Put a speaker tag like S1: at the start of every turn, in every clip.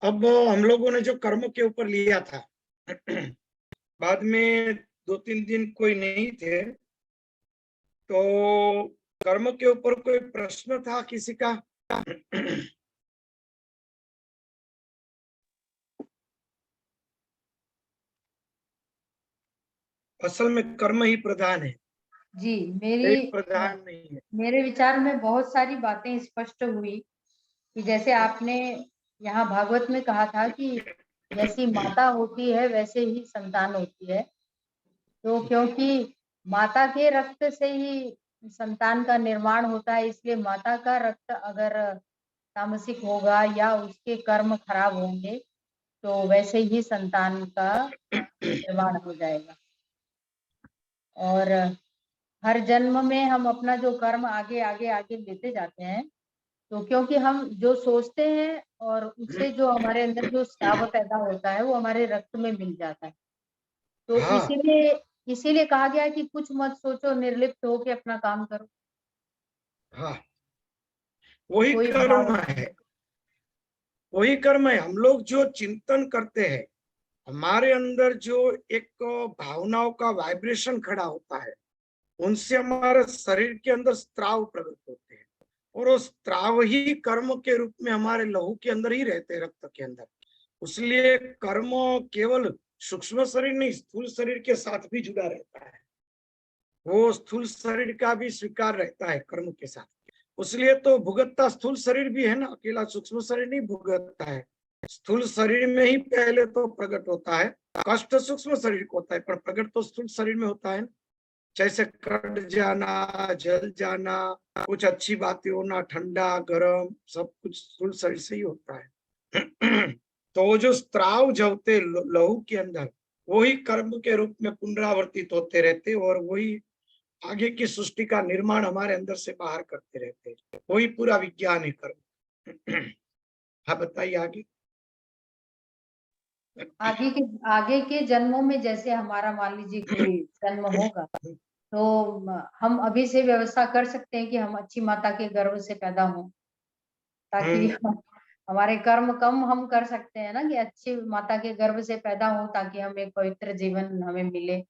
S1: अब हम लोगों ने जो कर्म के ऊपर लिया था, बाद में 2-3 दिन कोई नहीं थे, तो कर्म के ऊपर कोई प्रश्न था किसी का? असल में कर्म ही प्रधान है,
S2: जी,
S1: एक प्रधान नहीं है।
S2: मेरे विचार में बहुत सारी बातें स्पष्ट हुई कि जैसे आपने यहाँ भागवत में कहा था कि जैसी माता होती है वैसे ही संतान होती है। तो क्योंकि माता के रक्त से ही संतान का निर्माण होता है, इसलिए माता का रक्त अगर तामसिक होगा या उसके कर्म खराब होंगे तो वैसे ही संतान का निर्माण हो जाएगा। और हर जन्म में हम अपना जो कर्म आगे आगे आगे लेते जाते हैं, तो क्योंकि हम जो सोचते हैं और उससे जो हमारे अंदर जो स्राव पैदा होता है वो हमारे रक्त में मिल जाता है। तो
S1: हाँ,
S2: इसीलिए कहा गया है कि कुछ मत सोचो, निर्लिप्त होके अपना काम करो।
S1: हाँ, वही
S2: कोई
S1: कर्म
S2: भाव
S1: है, वही कर्म है। हम लोग जो चिंतन करते हैं, हमारे अंदर जो एक भावनाओं का वाइब्रेशन खड़ा होता है, उनसे हमारे शरीर के अंदर स्त्राव प्रकट होते हैं, और वो स्त्राव ही कर्म के रूप में हमारे लहू के अंदर ही रहते हैं, रक्त के अंदर। इसलिए कर्म केवल सूक्ष्म शरीर नहीं, स्थूल शरीर के साथ भी जुड़ा रहता है। वो स्थूल शरीर का भी स्वीकार रहता है कर्म के साथ। इसलिए तो भुगतता स्थूल शरीर भी है ना, अकेला सूक्ष्म शरीर नहीं भुगतता है। स्थूल शरीर में ही पहले तो प्रकट होता है, कष्ट सूक्ष्म शरीर को होता है, पर प्रकट तो स्थूल शरीर में होता है। जैसे कट जाना, जल जाना, कुछ अच्छी बातें होना, ठंडा गरम, सब कुछ स्थूल शरीर से ही होता है। तो वो जो स्त्राव जलते लहू के अंदर, वही कर्म के रूप में पुनरावर्तित होते रहते, और वही आगे की सृष्टि का निर्माण हमारे अंदर से बाहर करते रहते हैं। वही पूरा विज्ञान है कर्म। हाँ, बताइए आगे।
S2: आगे के जन्मों में जैसे हमारा मान लीजिए कोई जन्म होगा, तो हम अभी से व्यवस्था कर सकते हैं कि हम अच्छी माता के गर्भ से पैदा हों, ताकि हमारे कर्म कम हम कर सकते हैं ना, कि अच्छी माता के गर्भ से पैदा हो ताकि हमें एक पवित्र जीवन हमें मिले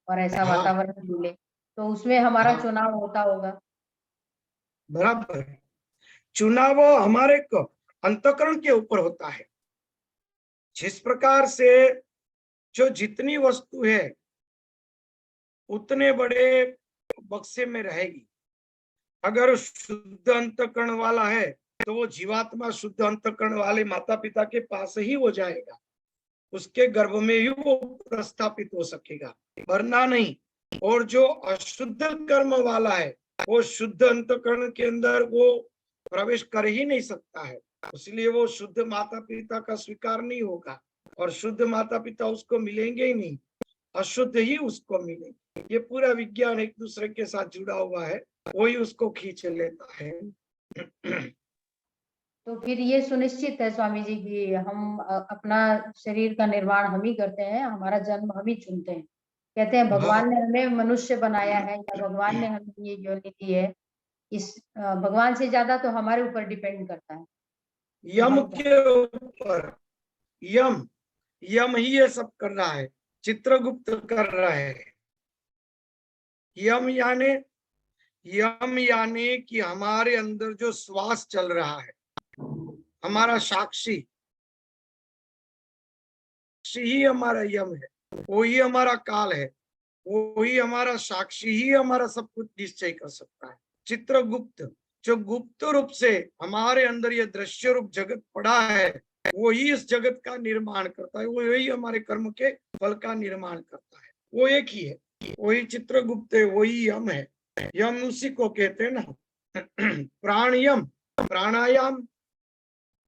S2: और ऐसा
S1: हाँ,
S2: वातावरण मिले। तो उसमें हमारा
S1: हाँ,
S2: चुनाव होता होगा।
S1: बराबर है। चुनाव हमारे अंतःकरण के ऊपर होता है। जिस प्रकार से जो जितनी वस्तु है उतने बड़े बक्से में रहेगी। अगर शुद्ध अंतःकरण वाला है तो वो जीवात्मा शुद्ध अंतःकरण वाले माता पिता के पास ही वो जाएगा, उसके गर्भ में ही वो प्रस्थापित हो सकेगा, वरना नहीं। और जो अशुद्ध कर्म वाला है, वो शुद्ध अंतःकरण के अंदर वो प्रवेश कर ही नहीं सकता है। इसलिए वो शुद्ध माता पिता का स्वीकार नहीं होगा, और शुद्ध माता पिता उसको मिलेंगे ही नहीं, अशुद्ध ही उसको मिलेंगे। ये पूरा विज्ञान एक दूसरे के साथ जुड़ा हुआ है, वही उसको खींच लेता है।
S2: तो फिर ये सुनिश्चित है स्वामी जी कि हम अपना शरीर का निर्माण हम ही करते हैं, हमारा जन्म हम ही चुनते हैं। कहते हैं
S1: हाँ,
S2: भगवान ने हमें मनुष्य बनाया है या भगवान ने हमें ये योनि दी है, इस भगवान से ज्यादा तो हमारे ऊपर डिपेंड करता है कि
S1: यम
S2: हम
S1: के ऊपर, यम यम ही ये सब कर रहा है, चित्रगुप्त कर रहा है। यम यानी, यम यानी कि हमारे अंदर जो श्वास चल रहा है, हमारा साक्षी ही हमारा यम है, वो ही हमारा काल है, वो ही हमारा साक्षी ही हमारा सब कुछ निश्चय कर सकता है। चित्रगुप्त जो गुप्त रूप से हमारे अंदर ये दृश्य रूप जगत पड़ा है, वो ही इस जगत का निर्माण करता है, वो यही हमारे कर्म के फल का निर्माण करता है। वो एक ही है, वही चित्रगुप्त है, वही यम है। यम उसी को कहते हैं ना, प्राण यम, प्राणायाम,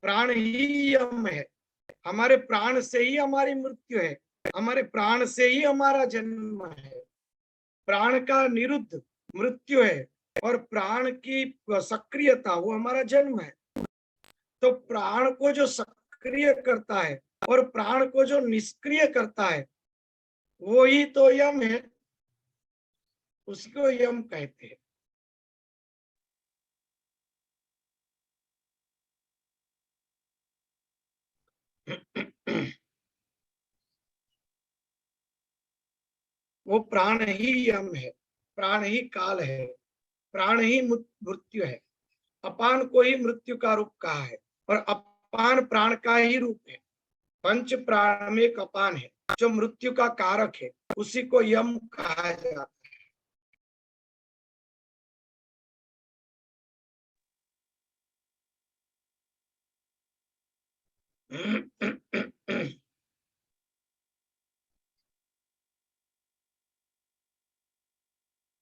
S1: प्राण ही यम है। हमारे प्राण से ही हमारी मृत्यु है, हमारे प्राण से ही हमारा जन्म है। प्राण का निरुद्ध मृत्यु है, और प्राण की सक्रियता वो हमारा जन्म है। तो प्राण को जो सक्रिय करता है और प्राण को जो निष्क्रिय करता है, वो ही तो यम है, उसको यम कहते हैं। वो प्राण ही यम है, प्राण ही काल है, प्राण ही मृत्यु है। अपान को ही मृत्यु का रूप कहा है और अपान प्राण का ही रूप है। पंच प्राण में एक अपान है जो मृत्यु का कारक है, उसी को यम कहा जाता है।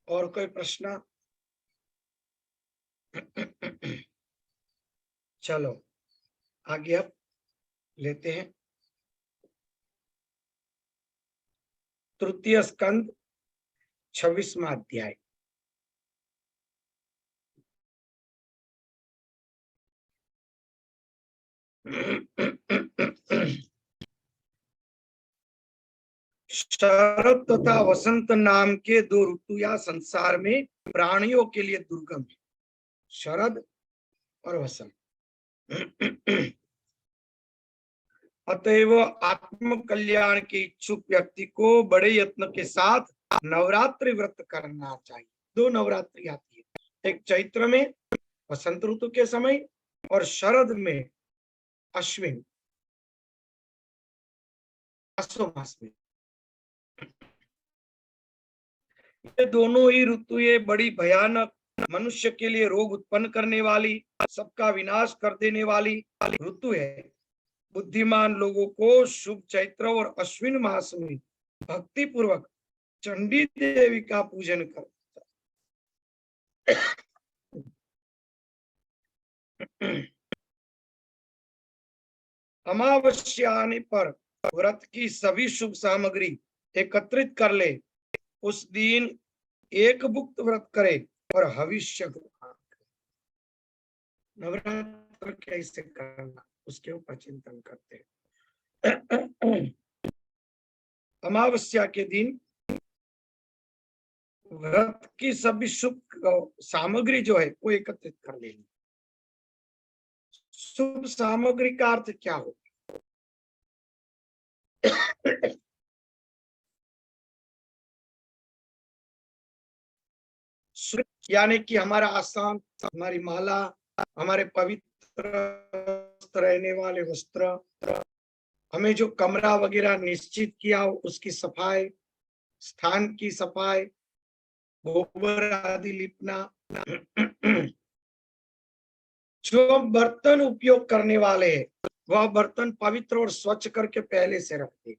S1: और कोई प्रश्न? चलो आगे अब लेते हैं तृतीय स्कंद 26वां अध्याय। शरद तथा वसंत नाम के दो ऋतु या संसार में प्राणियों के लिए दुर्गम है, शरद और वसंत। अतएव आत्म कल्याण के इच्छुक व्यक्ति को बड़े यत्न के साथ नवरात्रि व्रत करना चाहिए। दो नवरात्रि आती है, एक चैत्र में वसंत ऋतु के समय और शरद में अश्विन आसो मास में। ये दोनों ही ऋतु ये बड़ी भयानक, मनुष्य के लिए रोग उत्पन्न करने वाली, सबका विनाश कर देने वाली ऋतु है। बुद्धिमान लोगों को शुभ चैत्र और अश्विन मास में भक्ति पूर्वक चंडी देवी का पूजन करता है। अमावस्या आने पर व्रत की सभी शुभ सामग्री एकत्रित कर ले, उस दिन एक भुक्त व्रत करे और हविष्य ग्रहण करे। नवरात्र कैसे करना उसके ऊपर चिंतन करते हैं। अमावस्या के दिन व्रत की सभी शुभ सामग्री जो है वो एकत्रित कर लेनी। शुभ सामग्री का अर्थ क्या हो? यानी कि हमारा आसान, हमारी माला, हमारे पवित्र रहने वाले वस्त्र, हमें जो कमरा वगैरह निश्चित किया उसकी सफाई, स्थान की सफाई, गोबर आदि लिपना। जो बर्तन उपयोग करने वाले हैं वह बर्तन पवित्र और स्वच्छ करके पहले से रखते,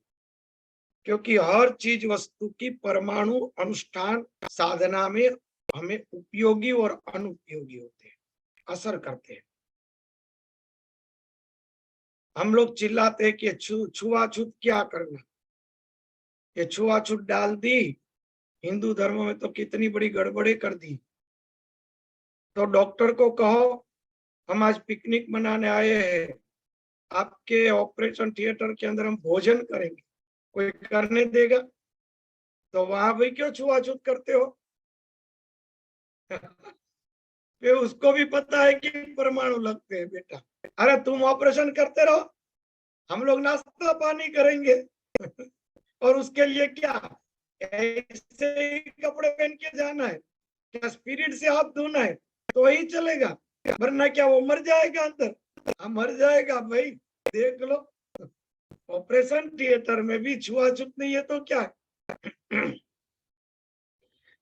S1: क्योंकि हर चीज वस्तु की परमाणु अनुष्ठान साधना में हमें उपयोगी और अनुपयोगी होते हैं, असर करते हैं। हम लोग चिल्लाते हैं कि छुआछूत क्या करना, ये छुआछूत डाल दी, हिंदू धर्म में तो कितनी बड़ी गड़बड़ी कर दी। तो डॉक्टर को कहो हम आज पिकनिक मनाने आए हैं, आपके ऑपरेशन थिएटर के अंदर हम भोजन करेंगे, कोई करने देगा? तो वहां भी क्यों छुआछूत करते हो? फिर उसको भी पता है कि परमाणु लगते हैं बेटा। अरे तुम ऑपरेशन करते रहो, हम लोग नाश्ता पानी करेंगे। और उसके लिए क्या ऐसे ही कपड़े पहन के जाना है? क्या स्पिरिट से हाथ धोना है तो ही चलेगा, वरना क्या वो मर जाएगा अंदर? हाँ मर जाएगा भाई, देख लो। ऑपरेशन थिएटर में भी छुआछूत नहीं है तो क्या है?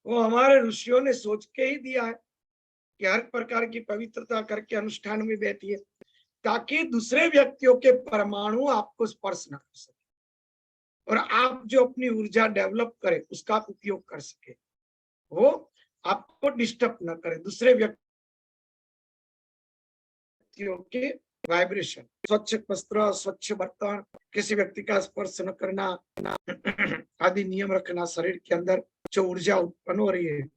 S1: वो हमारे ऋषियों ने सोच के ही दिया है कि हर प्रकार की पवित्रता करके अनुष्ठान में बैठी है, ताकि दूसरे व्यक्तियों के परमाणु आपको स्पर्श न कर सके और आप जो अपनी ऊर्जा डेवलप करें उसका उपयोग कर सके, वो आपको डिस्टर्ब न करे। दूसरे व्यक्तियों के वाइब्रेशन, स्वच्छ वस्त्र, स्वच्छ बर्तन, किसी व्यक्ति का स्पर्श न करना आदि नियम रखना। शरीर के अंदर जो ऊर्जा उत्पन्न हो रही है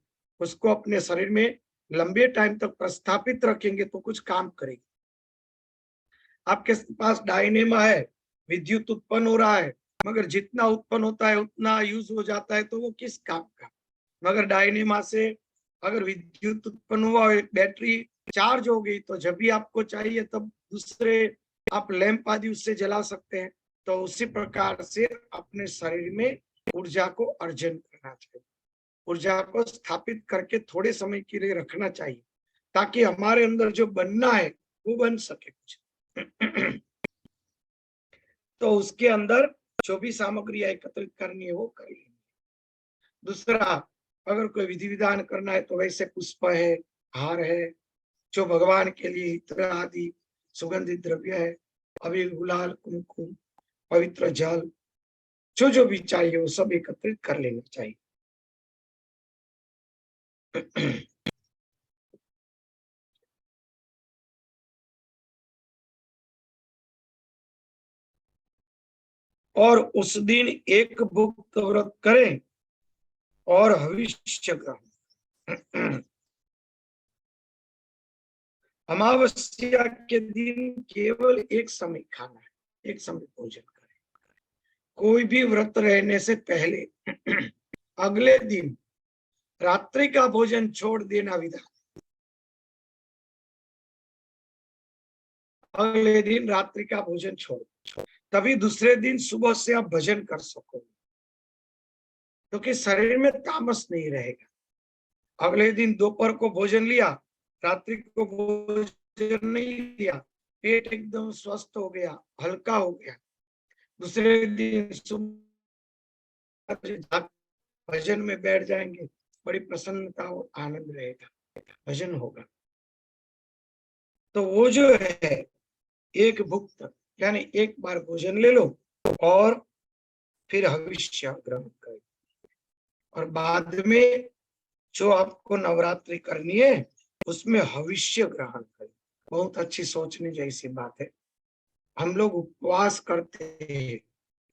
S1: उसको अपने शरीर में लंबे टाइम तक प्रस्थापित रखेंगे तो कुछ काम करेगी। आपके पास डायनेमा है, विद्युत उत्पन्न हो रहा है, मगर जितना उत्पन्न होता है उतना यूज हो जाता है, तो वो किस काम का? मगर डायनेमा से अगर विद्युत उत्पन्न हुआ, बैटरी चार्ज हो गई, तो जब भी आपको चाहिए तब दूसरे आप लैंप आदि उससे जला सकते हैं। तो उसी प्रकार से अपने शरीर में ऊर्जा को अर्जन करें। रखना चाहिए, ऊर्जा को स्थापित करके थोड़े समय के लिए रखना चाहिए, ताकि हमारे अंदर जो बनना है वो बन सके कुछ। तो उसके अंदर जो भी सामग्री एकत्रित करनी है वो कर लेंगे। दूसरा, अगर कोई विधि विधान करना है तो वैसे पुष्प है, हार है, जो भगवान के लिए इत्र आदि सुगंधित द्रव्य है, अबीर, गुलाल, कुमकुम, पवित्र जल, जो जो भी चाहिए वो सब एकत्रित कर लेना चाहिए। और उस दिन एक भुक्त व्रत करें और हविष्य ग्रहण। अमावस्या के दिन केवल एक समय खाना है, एक समय भोजन करें। कोई भी व्रत रहने से पहले अगले दिन रात्रि का भोजन छोड़ देना विधान। अगले दिन रात्रि का भोजन छोड़, तभी दूसरे दिन सुबह से आप भजन कर सकोगे, क्योंकि शरीर में तामस नहीं रहेगा। अगले दिन दोपहर को भोजन लिया, रात्रि को भोजन नहीं लिया, पेट एकदम स्वस्थ हो गया, हल्का हो गया। दूसरे दिन सुबह भजन में बैठ जाएंगे, बड़ी प्रसन्नता और आनंद रहेगा, भजन होगा। तो वो जो है एक भुक्त, यानी एक बार भोजन ले लो और फिर हविष्य ग्रहण करो, और बाद में जो आपको नवरात्रि करनी है उसमें हविष्य ग्रहण करें। बहुत अच्छी सोचने जैसी बात है। हम लोग उपवास करते हैं,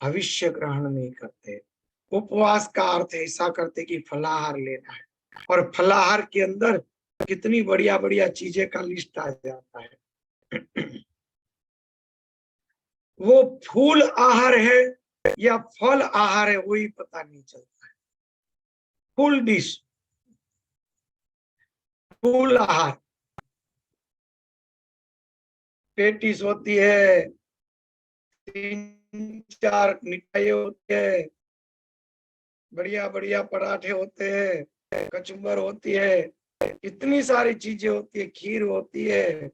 S1: हविष्य ग्रहण नहीं करते। उपवास का अर्थ ऐसा करते कि फलाहार लेना है, और फलाहार के अंदर कितनी बढ़िया बढ़िया चीजें का लिस्ट आ जाता है। वो फूल आहार है या फल आहार है वही पता नहीं चलता है। फुल डिश, फूल आहार, पेटिस होती है, 3-4 मिठाई होती है, बढ़िया बढ़िया पराठे होते हैं, कचुम्बर होती है, इतनी सारी चीजें होती है, खीर होती है,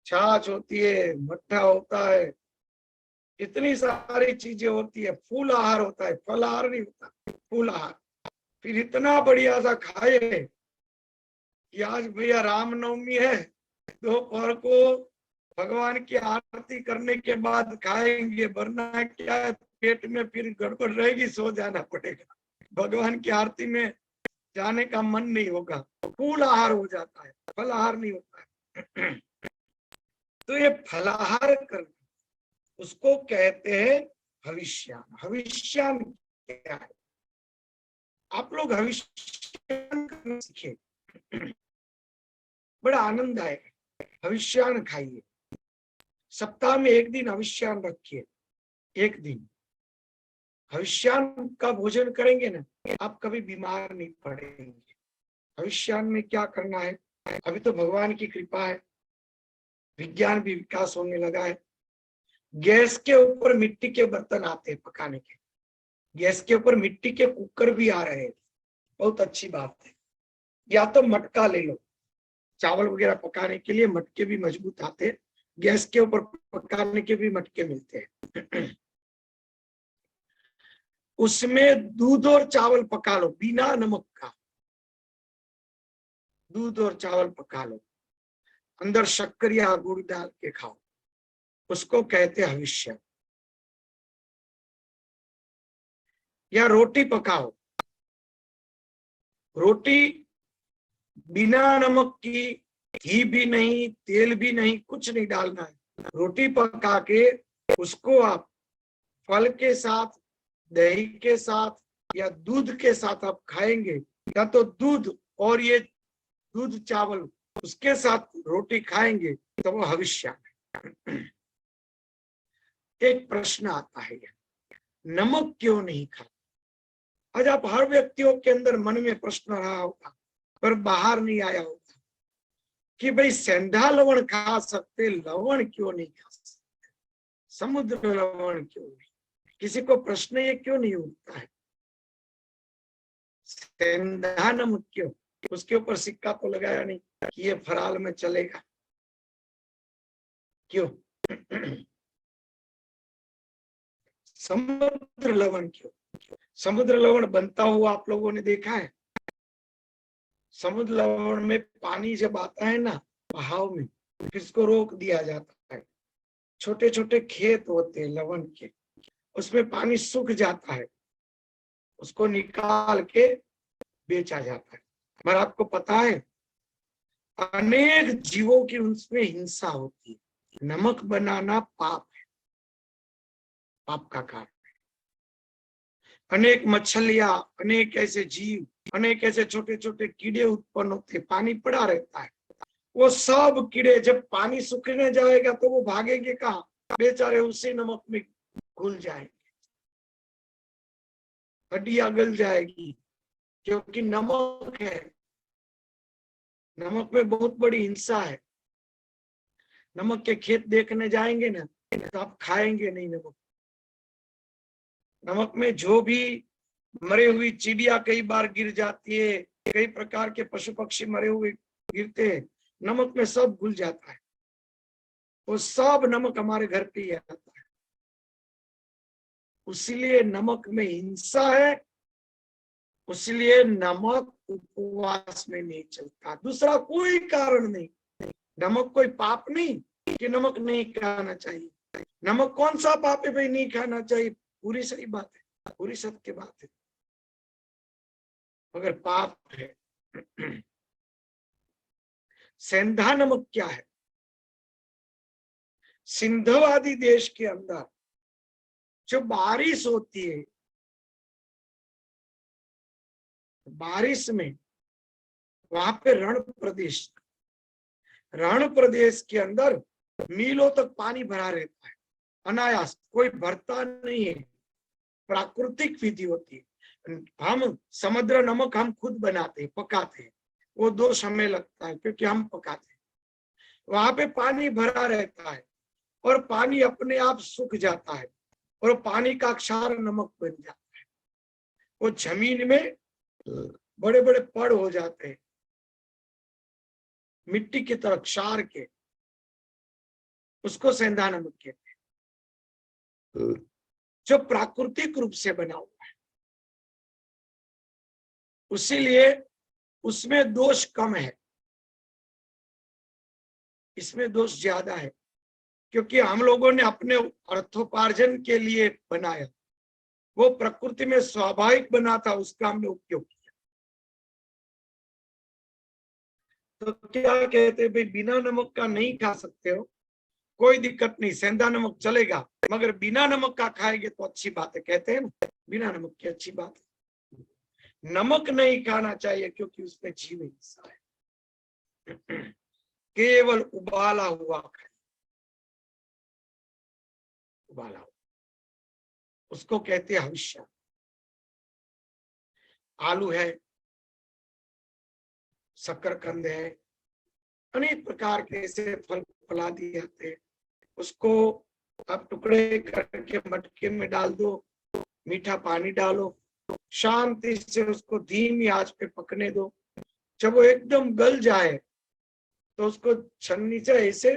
S1: छाछ होती है, मट्ठा होता है, इतनी सारी चीजें होती है। फूल आहार होता है, फल आहार नहीं होता, फूल आहार। फिर इतना बढ़िया सा खाए कि आज भैया रामनवमी है, दोपहर को भगवान की आरती करने के बाद खाएंगे, वरना क्या है पेट में फिर गड़बड़ रहेगी, सो जाना पड़ेगा, भगवान की आरती में जाने का मन नहीं होगा। फूल आहार हो जाता है, फल आहार नहीं होता है। तो ये फलाहार करना, उसको कहते हैं हविष्यान। हविष्यान क्या है? आप लोग हविष्यान करना सीखे, बड़ा आनंद आएगा। हविष्यान खाइए, सप्ताह में एक दिन हविष्यान रखिए, एक दिन हविष्यान का भोजन करेंगे ना, आप कभी बीमार नहीं पड़ेंगे। हविष्यान में क्या करना है, अभी तो भगवान की कृपा है, विज्ञान भी विकास होने लगा है। गैस के ऊपर मिट्टी के बर्तन आते हैं पकाने के, गैस के ऊपर मिट्टी के कुकर भी आ रहे हैं, बहुत अच्छी बात है। या तो मटका ले लो, चावल वगैरह पकाने के लिए मटके भी मजबूत आते हैं, गैस के ऊपर पकाने के भी मटके मिलते हैं। उसमें दूध और चावल पका लो, बिना नमक का दूध और चावल पका लो, अंदर शक्कर या गुड़ डाल के खाओ, उसको कहते हैं हविष्य। या रोटी पकाओ, रोटी बिना नमक की, घी भी नहीं, तेल भी नहीं, कुछ नहीं डालना है। रोटी पका के उसको आप फल के साथ, दही के साथ या दूध के साथ आप खाएंगे, या तो दूध और ये दूध चावल उसके साथ रोटी खाएंगे, तो वो हविष्य है। एक प्रश्न आता है, नमक क्यों नहीं खाते? आज आप हर व्यक्तियों के अंदर मन में प्रश्न रहा होगा, पर बाहर नहीं आया होगा कि भाई सेंधा लवण खा सकते, लवण क्यों नहीं खा सकते, समुद्र लवण क्यों नहीं? किसी को प्रश्न ये क्यों नहीं उठता है? सेंधा नमक क्यों? उसके ऊपर सिक्का तो लगाया नहीं कि ये फराल में चलेगा, क्यों? समुद्र लवण क्यों? समुद्र लवण बनता हुआ आप लोगों ने देखा है? समुद्र लवण में पानी जब आता है ना बहाव में, फिर इसको रोक दिया जाता है। छोटे छोटे खेत होते हैं लवण के, उसमें पानी सूख जाता है, उसको निकाल के बेचा जाता है। पर आपको पता है अनेक जीवों की उसमें हिंसा होती है। नमक बनाना पाप है, पाप का कारण है। अनेक मछलियां, अनेक ऐसे जीव, अनेक ऐसे छोटे छोटे कीड़े उत्पन्न होते, पानी पड़ा रहता है। वो सब कीड़े जब पानी सूखने जाएगा तो वो भागेंगे कहाँ? बेचारे उसी नमक में घुल जाएंगे, हड्डियां गल जाएगी, क्योंकि नमक है। नमक में बहुत बड़ी हिंसा है। नमक के खेत देखने जाएंगे ना तो आप खाएंगे नहीं नमक। नमक में जो भी मरे हुई चिड़िया कई बार गिर जाती है, कई प्रकार के पशु पक्षी मरे हुए गिरते हैं, नमक में सब घुल जाता है। वो सब नमक हमारे घर पे ही आता है। उसीलिए नमक में हिंसा है, उसलिए नमक उपवास में नहीं चलता। दूसरा कोई कारण नहीं। नमक कोई पाप नहीं कि नमक नहीं खाना चाहिए। नमक कौन सा पाप है भाई नहीं खाना चाहिए? पूरी सही बात है, पूरी सत्य बात है, मगर पाप है। सेंधा नमक क्या है? सिंधु आदि देश के अंदर जो बारिश होती है, बारिश में वहां पे रण प्रदेश के अंदर मीलों तक पानी भरा रहता है, अनायास, कोई भरता नहीं है। प्राकृतिक विधि होती है। हम समुद्र नमक हम खुद बनाते हैं, पकाते हैं, वो 2 समय लगता है क्योंकि हम पकाते हैं। वहां पे पानी भरा रहता है और पानी अपने आप सूख जाता है और पानी का क्षार नमक बन जाता है। वो जमीन में बड़े बड़े पड़ हो जाते हैं, मिट्टी की तरह क्षार के, उसको सेंधा नमक कहते हैं, जो प्राकृतिक रूप से बना हुआ है। उसीलिए उसमें दोष कम है, इसमें दोष ज्यादा है, क्योंकि हम लोगों ने अपने अर्थोपार्जन के लिए बनाया। वो प्रकृति में स्वाभाविक बना था, उसका हमने उपयोग किया। तो क्या कहते हैं भाई बिना नमक का नहीं खा सकते हो, कोई दिक्कत नहीं, सेंधा नमक चलेगा, मगर बिना नमक का खाएंगे तो अच्छी बात है। कहते हैं ना बिना नमक की अच्छी बात है। नमक नहीं खाना चाहिए क्योंकि उसमें जीव हिंसा है। केवल उबाला हुआ खाए, उबाला हुआ, उसको कहते हैं हविष्य। आलू है, शकरकंद है, अनेक प्रकार के ऐसे फल फलादी आते हैं, उसको आप टुकड़े करके मटके में डाल दो, मीठा पानी डालो, शांति से उसको धीमी आंच पे पकने दो। जब वो एकदम गल जाए तो उसको छन्नी से ऐसे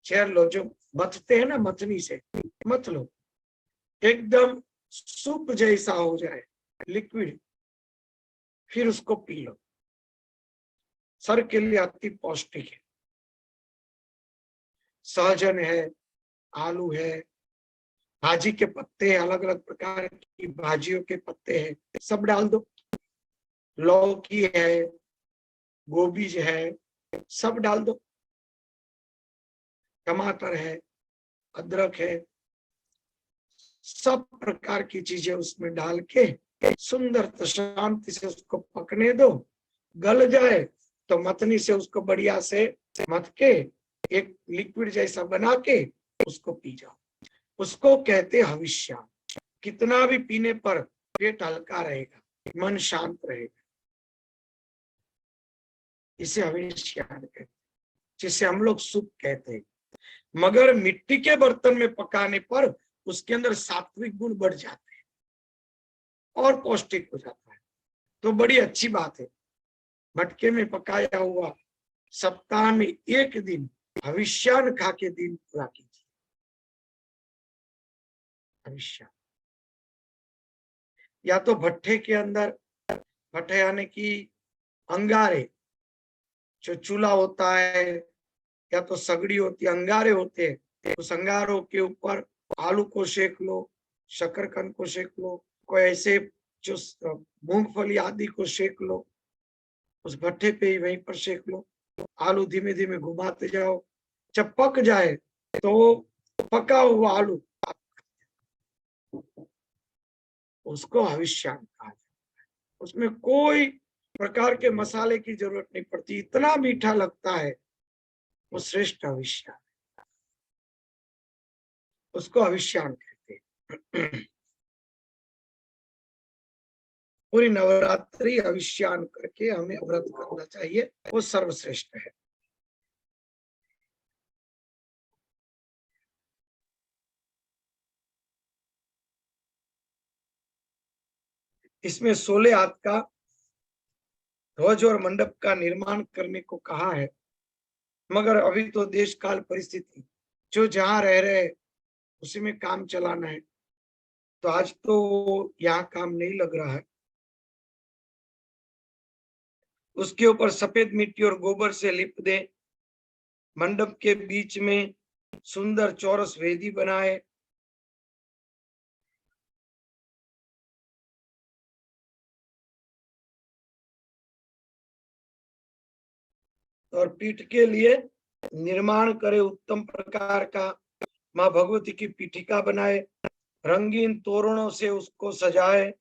S1: छेड़ लो, जो मथते हैं ना मथनी से मत लो, एकदम सूप जैसा हो जाए, लिक्विड, फिर उसको पी लो। सर के लिए अति पौष्टिक है। सहजन है, आलू है, भाजी के पत्ते, अलग अलग प्रकार की भाजियों के पत्ते हैं, सब डाल दो। लौकी है, गोभी है, सब डाल दो। टमाटर है, अदरक है, सब प्रकार की चीजें उसमें डाल के सुंदर तो शांति से उसको पकने दो। गल जाए तो मथनी से उसको बढ़िया से मथ के एक लिक्विड जैसा बना के उसको पी जाओ। उसको कहते हविष्य। कितना भी पीने पर पेट हल्का रहेगा, मन शांत रहेगा, इसे हविष्य कहते हैं, जिसे हम लोग सूप कहते हैं। मगर मिट्टी के बर्तन में पकाने पर उसके अंदर सात्विक गुण बढ़ जाते हैं और पौष्टिक हो जाता है। तो बड़ी अच्छी बात है। मटके में पकाया हुआ सप्ताह में एक दिन भविष्यान खा के दिन पूरा कीजिए। भविष्य या तो भट्ठे के अंदर, भट्ठे यानी कि अंगारे, जो चूल्हा होता है या तो सगड़ी होती है, अंगारे होते हैं, उस अंगारों के ऊपर आलू को सेक लो, शकरकंद को सेक लो, कोई ऐसे जो मूंगफली आदि को सेक लो, उस भट्ठे पे ही वहीं पर सेक लो। आलू धीमे धीमे घुमाते जाओ, जब पक जाए तो पका हुआ आलू उसको हविष्यान कहा जाता है। उसमें कोई प्रकार के मसाले की जरूरत नहीं पड़ती, इतना मीठा लगता है, वो श्रेष्ठ हविष्यान, उसको हविष्यान कहते हैं। पूरी नवरात्रि हविष्यान करके हमें व्रत करना चाहिए, वो सर्वश्रेष्ठ है। इसमें 16 हाथ का ध्वज और मंडप का निर्माण करने को कहा है, मगर अभी तो देश काल परिस्थिति, जो जहां रह रहे उसी में काम चलाना है, तो आज तो यहाँ काम नहीं लग रहा है। उसके ऊपर सफेद मिट्टी और गोबर से लिप दे, मंडप के बीच में सुंदर चौरस वेदी बनाए, और पीठ के लिए निर्माण करे उत्तम प्रकार का माँ भगवती की पीठिका बनाए, रंगीन तोरणों से उसको सजाए,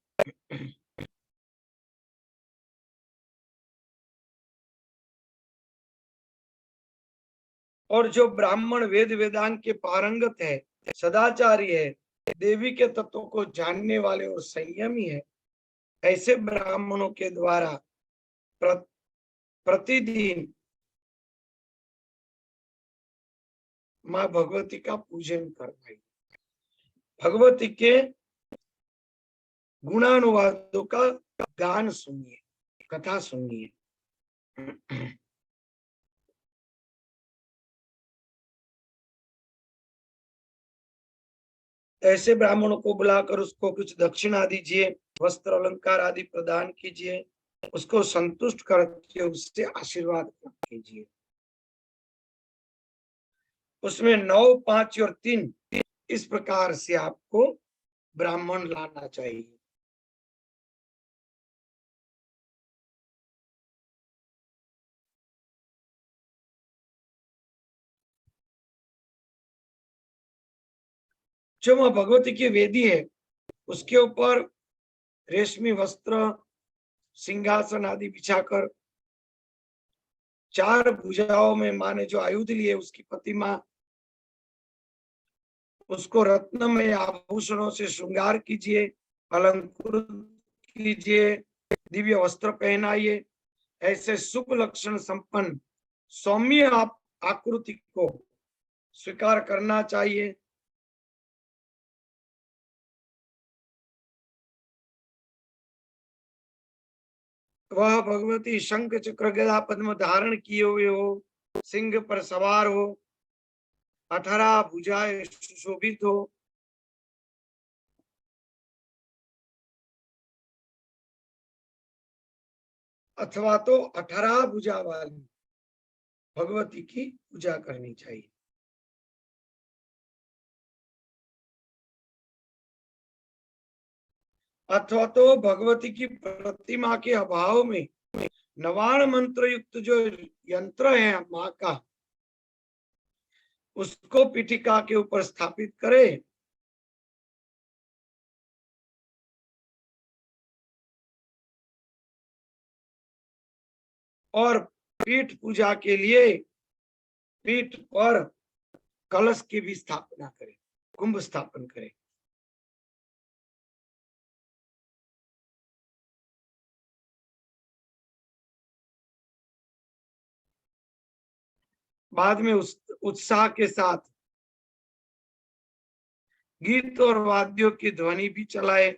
S1: और जो ब्राह्मण वेद वेदांग के पारंगत है, सदाचारी है, देवी के तत्वों को जानने वाले और संयमी है, ऐसे ब्राह्मणों के द्वारा प्रतिदिन माँ भगवती का पूजन करवाई, भगवती के गुणानुवादों का गान सुनिए, कथा सुनिए। ऐसे ब्राह्मणों को बुलाकर उसको कुछ दक्षिणा दीजिए, वस्त्र अलंकार आदि प्रदान कीजिए, उसको संतुष्ट करके उससे आशीर्वाद प्राप्त कीजिए। उसमें 9, 5 और 3 इस प्रकार से आपको ब्राह्मण लाना चाहिए। जो मां भगवती की वेदी है, उसके ऊपर रेशमी वस्त्र, सिंहासन आदि बिछाकर, 4 भुजाओं में मां ने जो आयुध लिए उसकी प्रतिमा, उसको रत्नमय आभूषणों से श्रृंगार कीजिए, अलंकृत कीजिए, दिव्य वस्त्र पहनाइए। ऐसे शुभ लक्षण संपन्न सौम्य आकृति को स्वीकार करना चाहिए। वह भगवती शंख चक्र गदा पद्म धारण किए हुए हो, सिंह पर सवार हो, 18 भुजाएं सुशोभित हो, अथवा तो 18 भुजा वाली भगवती की पूजा करनी चाहिए। अथवा तो भगवती की प्रतिमा के अभाव में नवाण मंत्र युक्त जो यंत्र है माँ का, उसको पीठिका के ऊपर स्थापित करे, और पीठ पूजा के लिए पीठ पर कलश की भी स्थापना करे, कुंभ स्थापन करे। बाद में उत्साह के साथ गीत और वाद्यों की ध्वनि भी चलाए,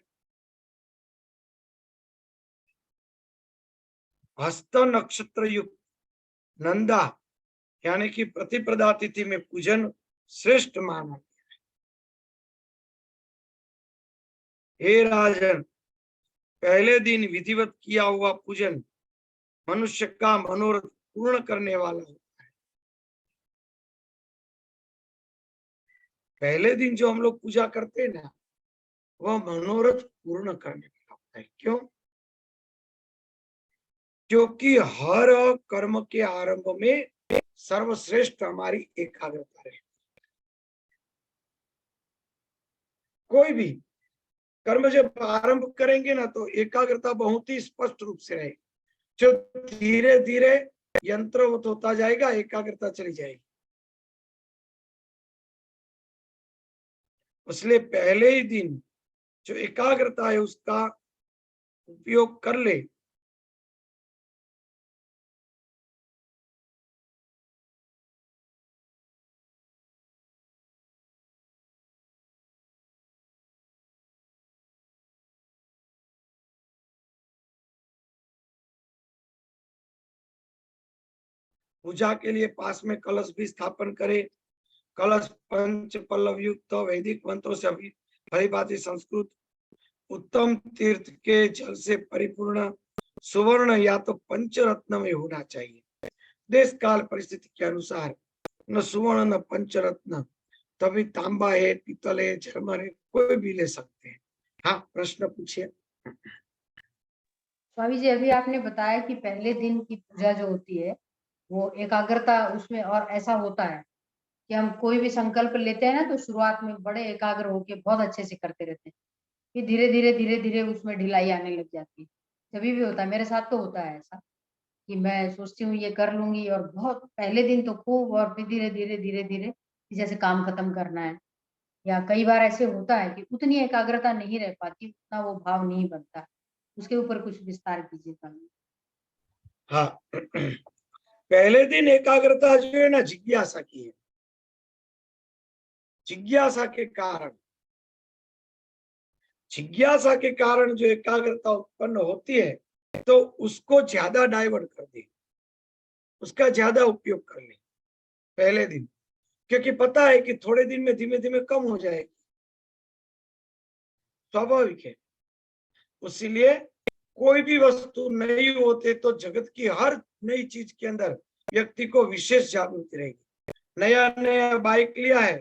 S1: हस्त नक्षत्र युक्त नंदा यानी कि प्रतिप्रदा तिथि में पूजन श्रेष्ठ माना। हे राजन, पहले दिन विधिवत किया हुआ पूजन मनुष्य का मनोरथ पूर्ण करने वाला होता है। पहले दिन जो हम लोग पूजा करते हैं ना, वह मनोरथ पूर्ण करने वाला होता है। क्यों? क्योंकि हर कर्म के आरंभ में सर्वश्रेष्ठ हमारी एकाग्रता है। कोई भी कर्म जब आरंभ करेंगे ना, तो एकाग्रता बहुत ही स्पष्ट रूप से रहेगी। जो धीरे धीरे यंत्रवत होता जाएगा, एकाग्रता चली जाएगी। इसलिए पहले ही दिन जो एकाग्रता है उसका उपयोग कर ले। पूजा के लिए पास में कलश भी स्थापन करे। कलश पंच पल्लव युक्त वैदिक मंत्रों से भलीभांति संस्कृत उत्तम तीर्थ के जल से परिपूर्ण सुवर्ण या तो पंचरत्न में होना चाहिए। देश काल परिस्थिति के अनुसार न सुवर्ण न पंचरत्न, तभी तांबा है, पीतल है, जर्मन है, कोई भी ले सकते हैं। हाँ, प्रश्न पूछिए।
S2: स्वामी जी, अभी आपने बताया कि पहले दिन की पूजा जो होती है वो एकाग्रता उसमें, और ऐसा होता है कि हम कोई भी संकल्प लेते हैं ना, तो शुरुआत में बड़े एकाग्र होके बहुत अच्छे से करते रहते हैं, फिर धीरे धीरे उसमें ढिलाई आने लग जाती है। कभी भी होता है, मेरे साथ तो होता है ऐसा कि मैं सोचती हूँ ये कर लूंगी, और बहुत पहले दिन तो खूब, और फिर धीरे धीरे जैसे काम खत्म करना है, या कई बार ऐसे होता है कि उतनी एकाग्रता नहीं रह पाती, उतना वो भाव नहीं बनता। उसके ऊपर कुछ विस्तार कीजिए स्वामी।
S1: हाँ, पहले दिन एकाग्रता जो है ना, जिज्ञासा की है। जिज्ञासा के कारण, जिज्ञासा के कारण जो एकाग्रता उत्पन्न होती है, तो उसको ज्यादा डाइवर्ट कर दे, उसका ज्यादा उपयोग कर ले पहले दिन, क्योंकि पता है कि थोड़े दिन में धीमे धीमे कम हो जाएगी, स्वाभाविक है। इसीलिए कोई भी वस्तु नई होते तो जगत की हर नई चीज के अंदर व्यक्ति को विशेष जागृति रहेगी। नया नया बाइक लिया है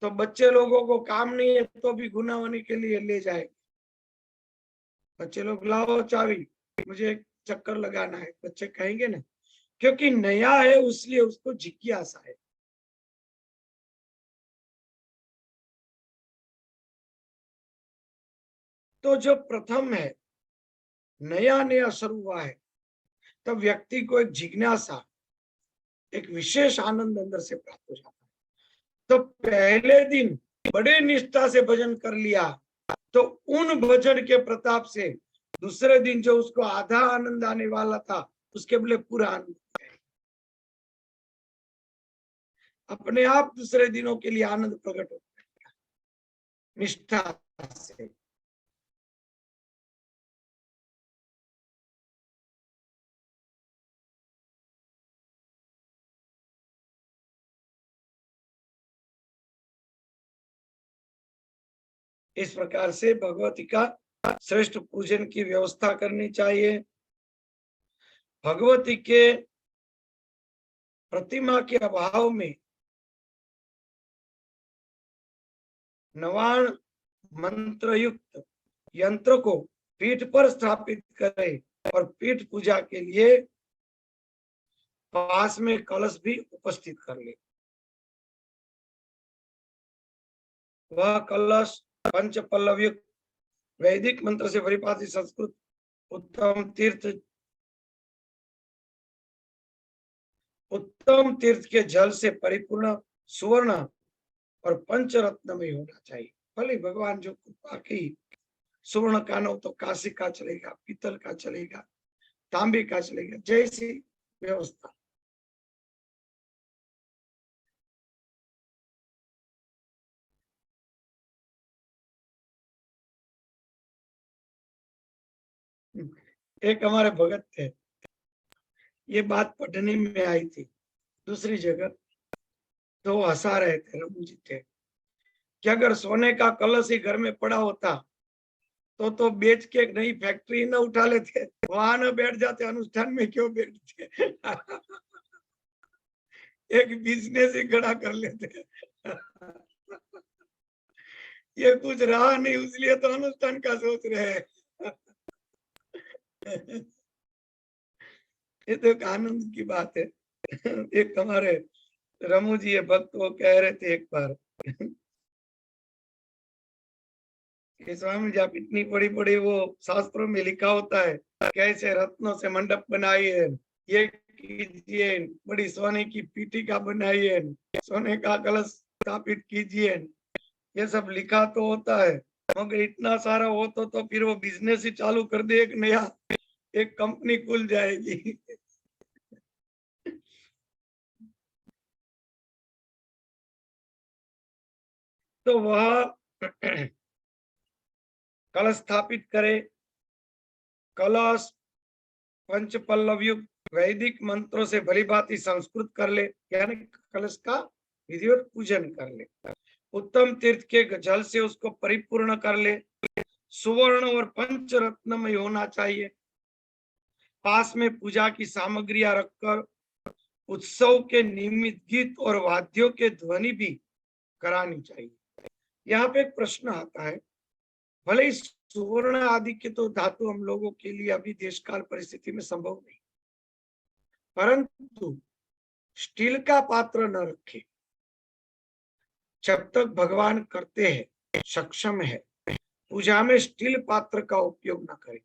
S1: तो बच्चे लोगों को काम नहीं है तो भी गुनाहोने के लिए ले जाए। बच्चे लोग लाओ चाबी, मुझे एक चक्कर लगाना है, बच्चे कहेंगे ना, क्योंकि नया है उसलिए उसको जिज्ञासा है। तो जो प्रथम है, नया नया शुरू हुआ है, तब व्यक्ति को एक जिज्ञासा, एक विशेष आनंद अंदर से प्राप्त हो जाता है। तो पहले दिन बड़े निष्ठा से भजन कर लिया, तो उन भजन के प्रताप से दूसरे दिन जो उसको आधा आनंद आने वाला था, उसके बदले पूरा आनंद अपने आप दूसरे दिनों के लिए आनंद प्रकट होता है निष्ठा से। इस प्रकार से भगवती का श्रेष्ठ पूजन की व्यवस्था करनी चाहिए। भगवती के प्रतिमा के अभाव में नवान मंत्र युक्त यंत्र को पीठ पर स्थापित करें और पीठ पूजा के लिए पास में कलश भी उपस्थित कर ले। वह कलश पंच पल्लव युक्त वैदिक मंत्र से परिपाटी संस्कृत उत्तम तीर्थ के जल से परिपूर्ण सुवर्ण और पंचरत्न में होना चाहिए। भले भगवान जो कृपा की, सुवर्ण का न तो काशी का चलेगा, पीतल का चलेगा, तांबे का चलेगा, जैसी व्यवस्था। एक हमारे भगत थे, ये बात पढ़ने में आई थी दूसरी जगह, तो वो हंसा रहे थे, रघु जी थे, कि अगर सोने का कलश ही घर में पड़ा होता तो बेच के एक नई फैक्ट्री न उठा लेते, वहां न बैठ जाते, अनुष्ठान में क्यों बैठते। एक बिजनेस ही खड़ा कर लेते। ये कुछ रहा नहीं, इसलिए तो अनुष्ठान का सोच रहे हैं। ये तो एक आनंद की बात है। एक हमारे रमू जी भक्त वो कह रहे थे एक बार कि स्वामी जी आप इतनी बड़ी बड़ी वो शास्त्रों में लिखा होता है कैसे रत्नों से मंडप बनाइए, ये कीजिए, बड़ी सोने की पीठिका बनाइए, सोने का कलश स्थापित कीजिए, ये सब लिखा तो होता है, मगर इतना सारा हो तो फिर वो बिजनेस ही चालू कर दे, एक नया, एक कंपनी खुल जाएगी। तो वह कलश स्थापित करे, कलश पंच पल्लव युक्त वैदिक मंत्रों से भली भांति संस्कृत कर ले, यानी कलश का विधिवत पूजन कर ले, उत्तम तीर्थ के जल से उसको परिपूर्ण कर ले, सुवर्ण और पंच रत्न में होना चाहिए, पास में पूजा की सामग्रियां रखकर उत्सव के नियमित गीत और वाद्यों के ध्वनि भी करानी चाहिए। यहाँ पे एक प्रश्न आता है, भले ही सुवर्ण आदि के तो धातु हम लोगों के लिए अभी देश काल परिस्थिति में संभव नहीं, परंतु स्टील का पात्र न रखे जब तक भगवान करते हैं, सक्षम है, पूजा में स्टील पात्र का उपयोग न करें,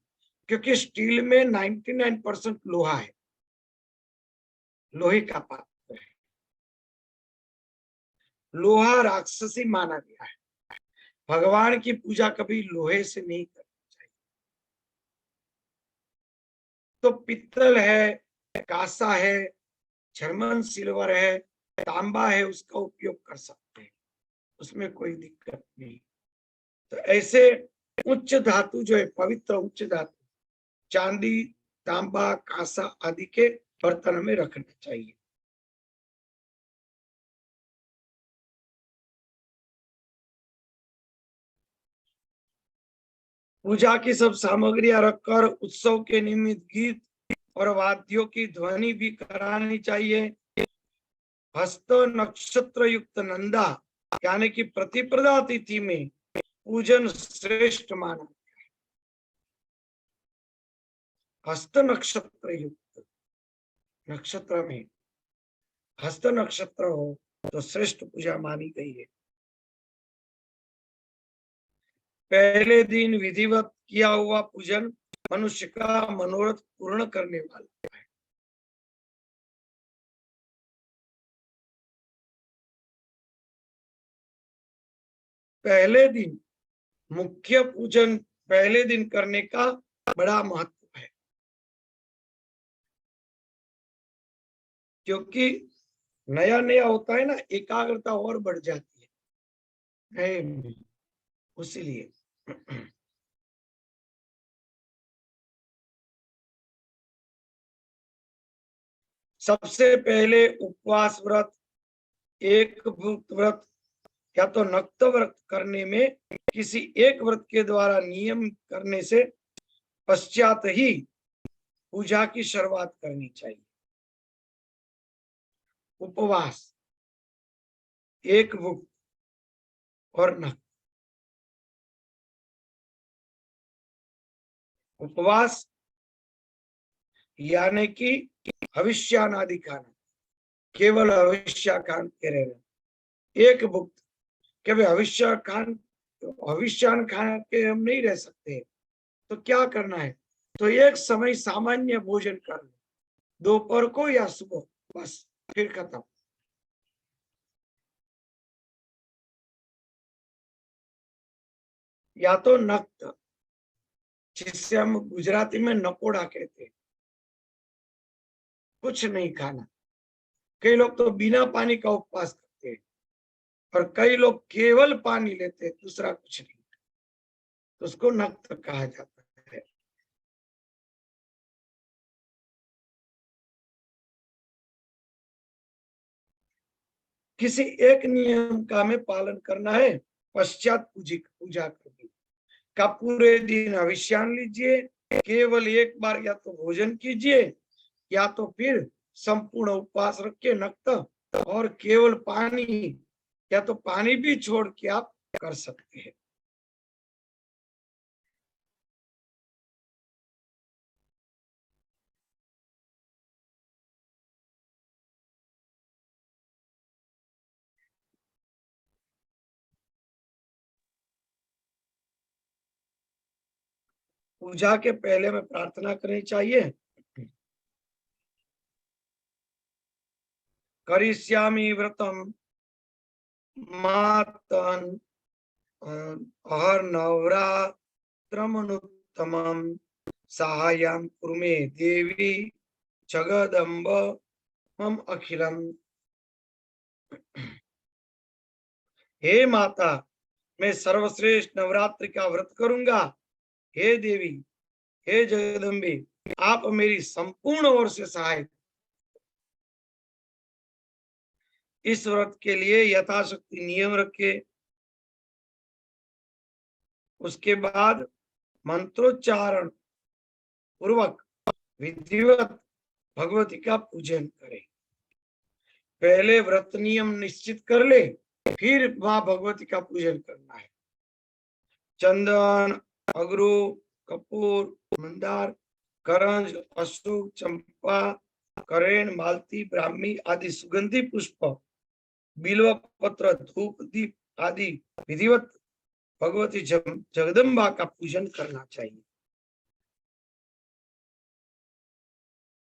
S1: क्योंकि स्टील में 99% लोहा है, लोहे का पात्र है, लोहा राक्षसी माना गया है, भगवान की पूजा कभी लोहे से नहीं करनी चाहिए। तो पित्तल है, कांसा है, जर्मन सिल्वर है, तांबा है, उसका उपयोग कर सकते हैं, उसमें कोई दिक्कत नहीं। तो ऐसे उच्च धातु जो है, पवित्र उच्च धातु, चांदी, तांबा, कांसा आदि के बर्तन में रखना चाहिए। पूजा की सब सामग्रियां रखकर उत्सव के निमित्त गीत और वाद्यों की ध्वनि भी करानी चाहिए। हस्त नक्षत्र युक्त नंदा यानी कि प्रतिप्रदा तिथि में पूजन श्रेष्ठ माना। हस्त नक्षत्र युक्त नक्षत्र में हस्त नक्षत्र हो तो श्रेष्ठ पूजा मानी गई है। पहले दिन विधिवत किया हुआ पूजन मनुष्य का मनोरथ पूर्ण करने वाला है। पहले दिन मुख्य पूजन पहले दिन करने का बड़ा महत्व है, क्योंकि नया नया होता है ना, एकाग्रता और बढ़ जाती है, उसीलिए। सबसे पहले उपवास व्रत, एक भुक्त व्रत या तो नक्त व्रत करने में किसी एक व्रत के द्वारा नियम करने से पश्चात ही पूजा की शुरुआत करनी चाहिए। उपवास, एक भुक्त और नक्त। उपवास यानी कि हविष्यान आदि खाना, केवल हविष्या खान के रहना। एक भुक्त केवल हविष्यान खान के हम नहीं रह सकते, तो क्या करना है, तो एक समय सामान्य भोजन कर लो, दोपहर को या सुबह, बस फिर खत्म। या तो नक्त, जिससे हम गुजराती में नकोड़ा कहते हैं, कुछ नहीं खाना। कई लोग तो बिना पानी का उपवास करते हैं और कई लोग केवल पानी लेते हैं, दूसरा कुछ नहीं, तो उसको नक्त कहा जाता है। किसी एक नियम का हमें पालन करना है, पश्चात पूजा करनी का पूरे दिन अविश्राम लीजिए, केवल एक बार या तो भोजन कीजिए या तो फिर संपूर्ण उपवास रख के नक्त और केवल पानी या तो पानी भी छोड़ के आप कर सकते हैं। पूजा के पहले में प्रार्थना करनी चाहिए। करिष्यामि व्रतम मातन अहर्नवरात्रमनुत्तमं साहाय्यं कुरु मे देवी जगदम्ब मम अखिलम। हे माता, मैं सर्वश्रेष्ठ नवरात्रि का व्रत करूंगा। हे देवी, हे जगदम्बे, आप मेरी संपूर्ण ओर से सहाय। इस व्रत के लिए यथाशक्ति नियम रखे। उसके बाद मंत्रोच्चारण पूर्वक विधिवत भगवती का पूजन करें। पहले व्रत नियम निश्चित कर ले, फिर मां भगवती का पूजन करना है। चंदन, अगरू, कपूर, मंदार, करंज, अशोक, चंपा, करेण, मालती, ब्राह्मी आदि सुगंधी पुष्प, बिल्व पत्र, धूप, दीप आदि विधिवत भगवती जगदम्बा का पूजन करना चाहिए।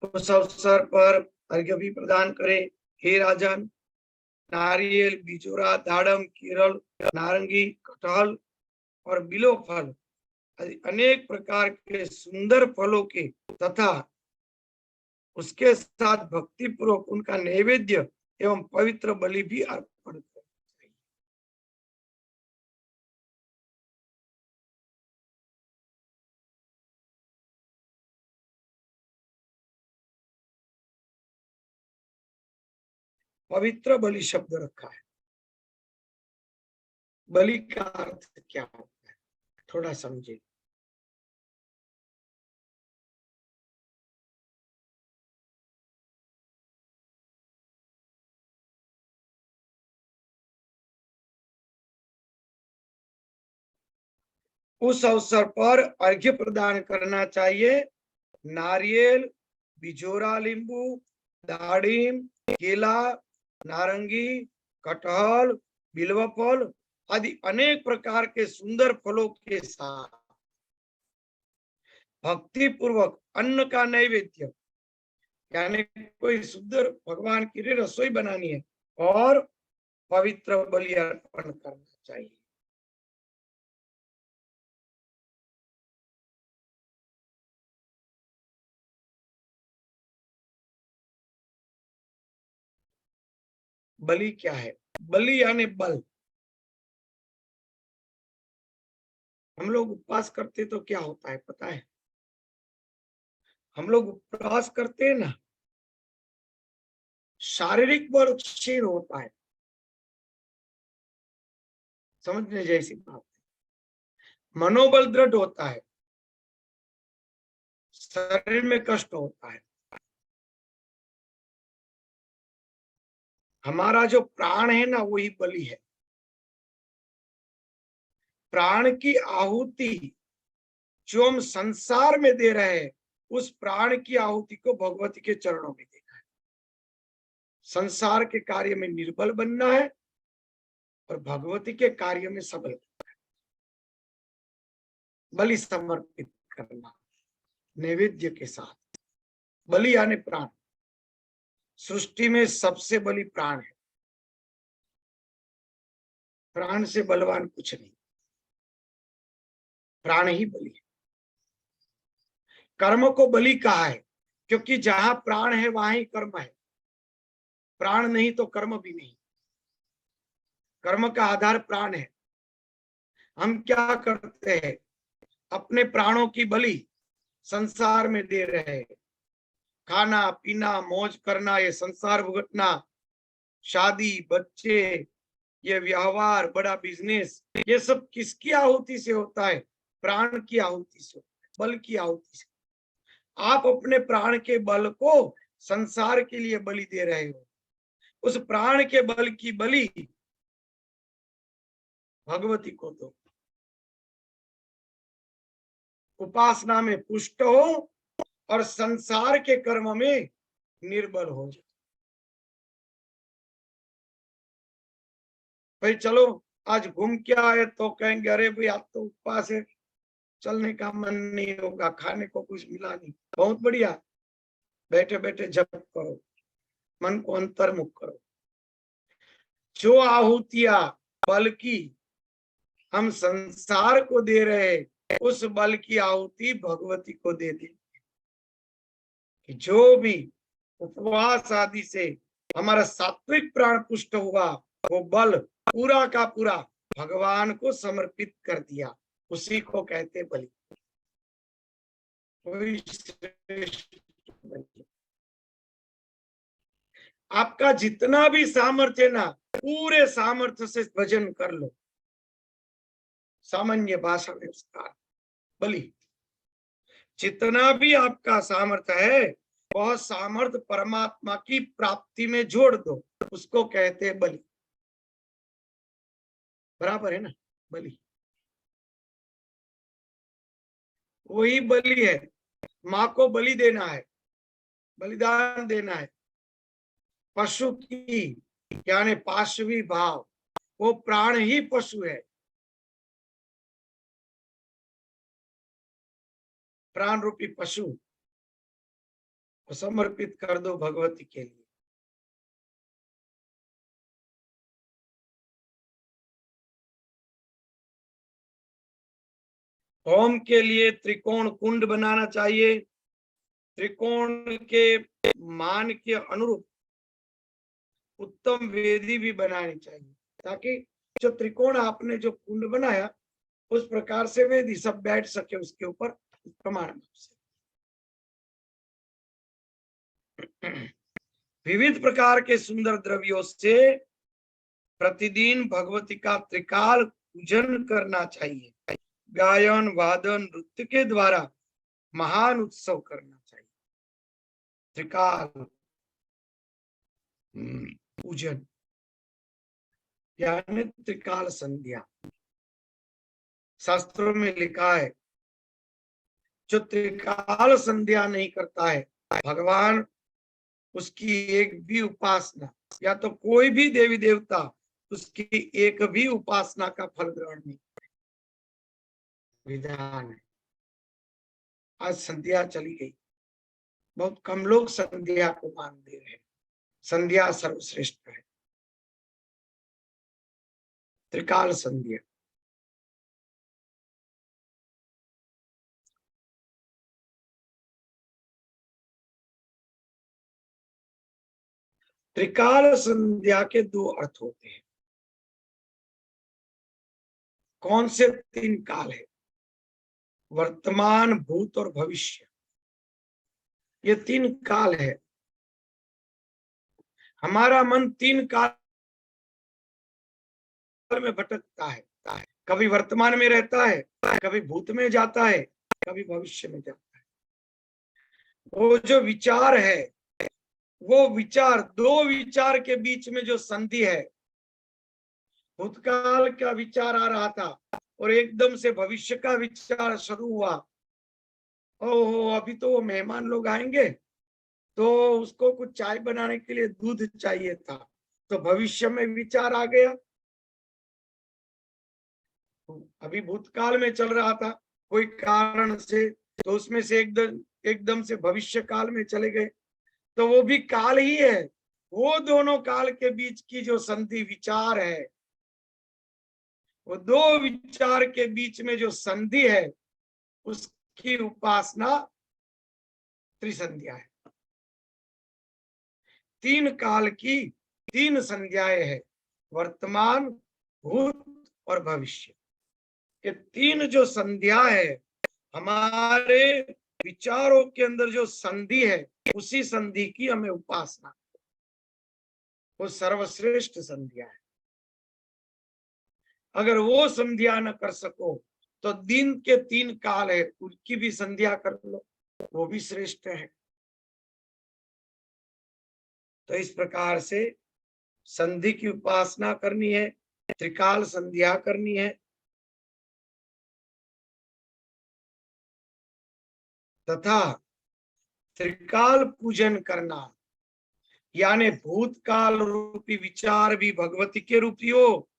S1: उस अवसर पर अर्घ्य भी प्रदान करें। हे राजन, नारियल, बिजोरा, दाड़म, केरल, नारंगी, कटहल और बिलो फल अनेक प्रकार के सुंदर फलों के तथा उसके साथ भक्ति पूर्वक उनका नैवेद्य एवं पवित्र बलि भी अर्पण करें। पवित्र बलि शब्द रखा है। बलि का अर्थ क्या होता है, थोड़ा समझे। उस अवसर पर अर्घ्य प्रदान करना चाहिए। नारियल, बिजोरा, नींबू, दाड़िम, केला, नारंगी, कटहल, बिल्व फल आदि अनेक प्रकार के सुंदर फलों के साथ भक्ति पूर्वक अन्न का नैवेद्य, यानी कोई सुंदर भगवान के लिए रसोई बनानी है और पवित्र बलि अर्पण करना चाहिए। बलि क्या है? बलि यानी बल। हम लोग उपवास करते तो क्या होता है पता है? हम लोग उपवास करते हैं ना, शारीरिक बल क्षीण होता है, समझने जैसी बात है। मनोबल दृढ़ होता है, शरीर में कष्ट होता है। हमारा जो प्राण है ना, वही बलि है। प्राण की आहुति जो हम संसार में दे रहे हैं, उस प्राण की आहुति को भगवती के चरणों में देना है। संसार के कार्य में निर्बल बनना है और भगवती के कार्य में सबल बनना है। बलि समर्पित करना नैवेद्य के साथ। बलि यानी प्राण। सृष्टि में सबसे बलि प्राण है। प्राण से बलवान कुछ नहीं, प्राण ही बलि है। कर्म को बलि कहा है क्योंकि जहां प्राण है वहां ही कर्म है। प्राण नहीं तो कर्म भी नहीं। कर्म का आधार प्राण है। हम क्या करते हैं? अपने प्राणों की बलि संसार में दे रहे हैं। खाना पीना, मौज करना, ये संसार भुगतना, शादी, बच्चे, ये व्यवहार, बड़ा बिजनेस, ये सब किसकी आहुति से होता है? प्राण की आहुति से, बल की आहुति से। आप अपने प्राण के बल को संसार के लिए बलि दे रहे हो। उस प्राण के बल की बलि भगवती को दो, उपासना में पुष्ट हो और संसार के कर्म में निर्बल हो जाओ। भाई चलो आज घूम के आए तो कहेंगे अरे भाई आज तो उपवास है, चलने का मन नहीं होगा, खाने को कुछ मिला नहीं। बहुत बढ़िया, बैठे बैठे जप करो, मन को अंतर्मुख करो। जो आहुतियां बल की हम संसार को दे रहे, उस बल की आहुति भगवती को दे दी। जो भी उपवास आदि से हमारा सात्विक प्राण पुष्ट हुआ, वो बल पूरा का पूरा भगवान को समर्पित कर दिया, उसी को कहते बलि। आपका जितना भी सामर्थ्य ना, पूरे सामर्थ्य से भजन कर लो। सामान्य भाषा में उसका बलि। जितना भी आपका सामर्थ्य है, वह सामर्थ्य परमात्मा की प्राप्ति में जोड़ दो, उसको कहते बलि। बराबर है ना? बलि वही बलि है। माँ को बलि देना है, बलिदान देना है। पशु की यानी पाशवी भाव, वो प्राण ही पशु है। प्राण रूपी पशु को समर्पित कर दो भगवती के लिए। होम के लिए त्रिकोण कुंड बनाना चाहिए। त्रिकोण के मान के अनुरूप उत्तम वेदी भी बनानी चाहिए, ताकि जो त्रिकोण आपने जो कुंड बनाया, उस प्रकार से वेदी सब बैठ सके उसके ऊपर प्रमाण से। विविध प्रकार के सुंदर द्रव्यों से प्रतिदिन भगवती का त्रिकाल पूजन करना चाहिए। गायन, वादन, नृत्य के द्वारा महान उत्सव करना चाहिए। त्रिकाल पूजन यानी त्रिकाल संध्या। शास्त्रों में लिखा है, जो त्रिकाल संध्या नहीं करता है, भगवान उसकी एक भी उपासना या तो कोई भी देवी देवता उसकी एक भी उपासना का फल ग्रहण नहीं। विधान है। आज संध्या चली गई, बहुत कम लोग संध्या को मान दे रहे हैं। संध्या सर्वश्रेष्ठ है। त्रिकाल संध्या। त्रिकाल संध्या के दो अर्थ होते हैं। कौन से तीन काल है? वर्तमान, भूत और भविष्य। ये तीन काल है। हमारा मन तीन काल में भटकता है। कभी वर्तमान में रहता है, कभी भूत में जाता है, कभी भविष्य में जाता है। वो जो विचार है, वो विचार, दो विचार के बीच में जो संधि है, भूतकाल का विचार आ रहा था और एकदम से भविष्य का विचार शुरू हुआ। ओहो, अभी तो वो मेहमान लोग आएंगे, तो उसको कुछ चाय बनाने के लिए दूध चाहिए था, तो भविष्य में विचार आ गया। अभी भूतकाल में चल रहा था कोई कारण से, तो उसमें से एकदम से भविष्य काल में चले गए, तो वो भी काल ही है। वो दोनों काल के बीच की जो संधि विचार है, वो दो विचार के बीच में जो संधि है, उसकी उपासना त्रिसंध्या है। तीन काल की तीन संध्याएं है, वर्तमान, भूत और भविष्य। ये तीन जो संध्या है, हमारे विचारों के अंदर जो संधि है, उसी संधि की हमें उपासना। वो सर्वश्रेष्ठ संध्या है। अगर वो संध्या न कर सको तो दिन के 3 काल है, उनकी भी संध्या कर लो, वो भी श्रेष्ठ है। तो इस प्रकार से संधि की उपासना करनी है, त्रिकाल संध्या करनी है, तथा त्रिकाल पूजन करना, यानी भूतकाल रूपी विचार भी भगवती के रूपी हो,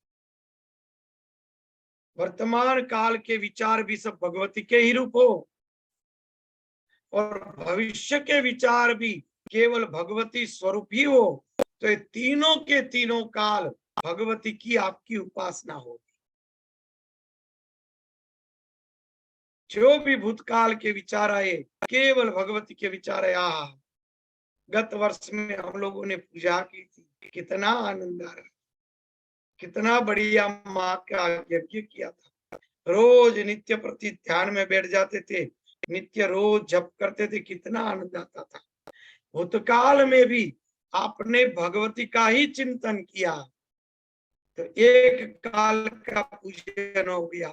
S1: वर्तमान काल के विचार भी सब भगवती के ही रूप हो, और भविष्य के विचार भी केवल भगवती स्वरूप ही हो। तो ये तीनों के तीनों काल भगवती की आपकी उपासना होगी। जो भी भूतकाल के विचार आए, केवल भगवती के विचार आए। गत वर्ष में हम लोगों ने पूजा की थी, कितना आनंद आ रहा, कितना बढ़िया माँ का यज्ञ किया था। रोज नित्य प्रति ध्यान में बैठ जाते थे, नित्य रोज जप करते थे, कितना आनंद आता था। भूतकाल में भी आपने भगवती का ही चिंतन किया तो एक काल का पूजन हो गया।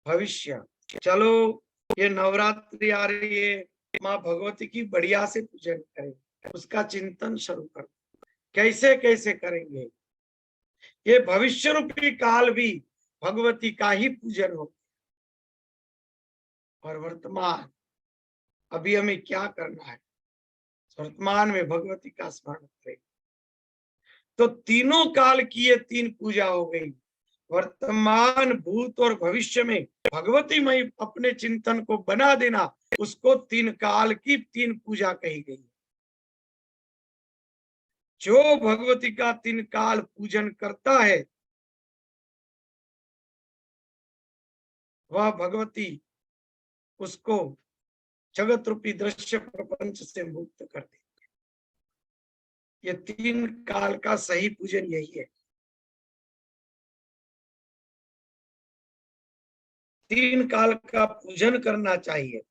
S1: भविष्य, चलो ये नवरात्रि आ रही है, माँ भगवती की बढ़िया से पूजन करें, उसका चिंतन शुरू करो। कैसे कैसे करेंगे? ये भविष्य रूपी काल भी भगवती का ही पूजन हो। और वर्तमान, अभी हमें क्या करना है? वर्तमान में भगवती का स्मरण करें। तो तीनों काल की ये 3 पूजा हो गई। वर्तमान, भूत और भविष्य में भगवती मई अपने चिंतन को बना देना, उसको 3 काल की 3 पूजा कही गई। जो भगवती का 3 काल पूजन करता है, वह भगवती उसको जगत रूपी दृश्य प्रपंच से मुक्त कर देती। ये 3 काल का सही पूजन यही है। 3 काल का पूजन करना चाहिए।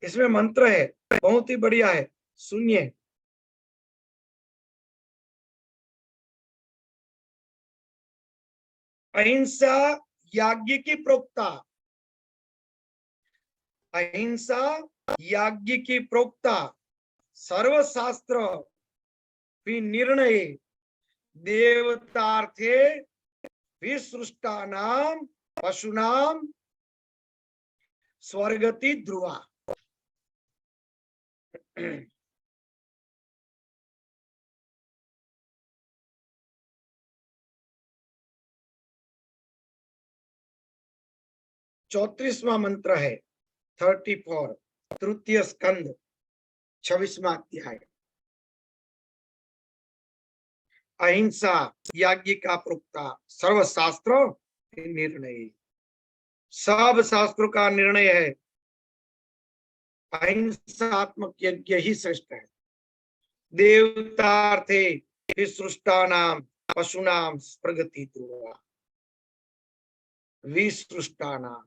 S1: इसमें मंत्र है, बहुत ही बढ़िया है, सुनिए। अहिंसा याज्ञ की प्रोक्ता, अहिंसा याज्ञ की प्रोक्ता, सर्वशास्त्र विनिर्णय देवतार्थे विसृष्टानाम पशुनाम स्वर्गति ध्रुवा। 34वां मंत्र है, 34, तृतीय स्कंद, 26वां अध्याय। अहिंसा याज्ञ का प्रोक्ता, सर्वशास्त्र निर्णय, सब शास्त्रों का निर्णय है, अहिंसात्मक यज्ञ ही श्रेष्ठ है। देवतार्थे विसृष्टानाम पशुनाम प्रगति ध्रुवा। विसृष्टानाम,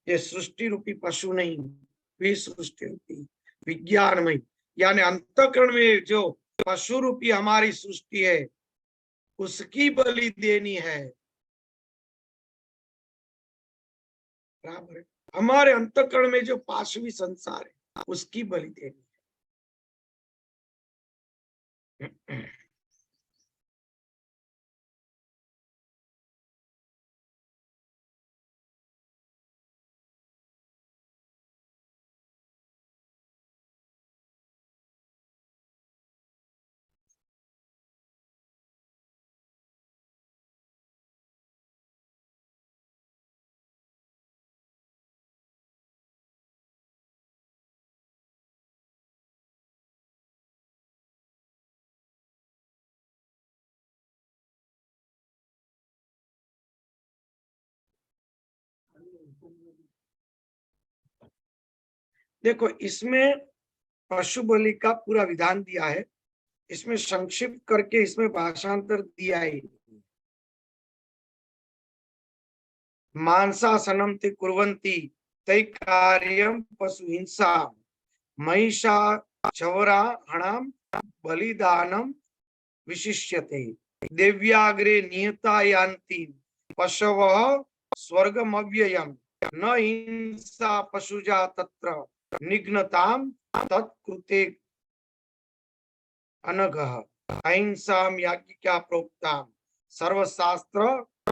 S1: ये सृष्टि रूपी पशु नहीं, विसृष्टि रूपी विज्ञानमय, यानी अंतःकरण में जो पशु रूपी हमारी सृष्टि है, उसकी बलि देनी है। बराबर है। हमारे अंतःकरण में जो पाशवी संसार है, उसकी बलि देनी है। देखो, इसमें पशु बलि का पूरा विधान दिया है, इसमें संक्षिप्त करके इसमें भाषांतर दिया ही। मांसासनम ते कुर्वन्ति तै कार्यम पशु हिंसा महिषा चवरा हणाम बलिदानम विशिष्यते देव्याग्रे निहता यान्ति पशवः स्वर्गमव्ययम् न हिंसा पशुजा तत्र निघ्नताम तत्कृते अनघः अहिंसाम याज्ञिका प्रोक्ताम सर्वशास्त्र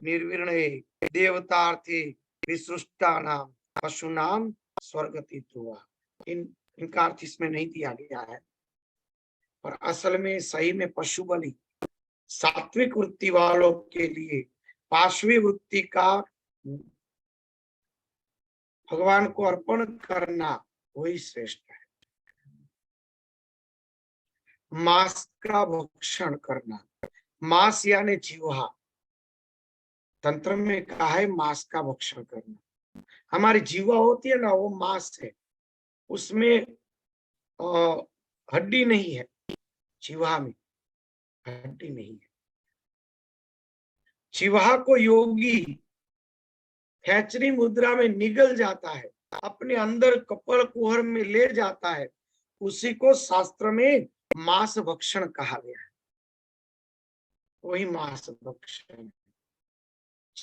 S1: निर्विणये देवतार्थे विसृष्टानाम पशुनाम स्वर्गतित्वा। इनका अर्थ इसमें नहीं दिया गया है, पर असल में सही में पशु बलि सात्विक वृत्ति वालों के लिए पाशवी वृत्ति का भगवान को अर्पण करना वही श्रेष्ठ है। मांस का भक्षण करना, मांस यानी जीवा, तंत्र में कहा है मांस का भक्षण करना। हमारी जीवा होती है ना, वो मांस है, उसमें हड्डी नहीं है, जीवा में हड्डी नहीं है। जीवा को योगी खेचरी मुद्रा में निगल जाता है, अपने अंदर कपाल कुहर में ले जाता है, उसी को शास्त्र में मांस भक्षण कहा गया है। वही मांस भक्षण,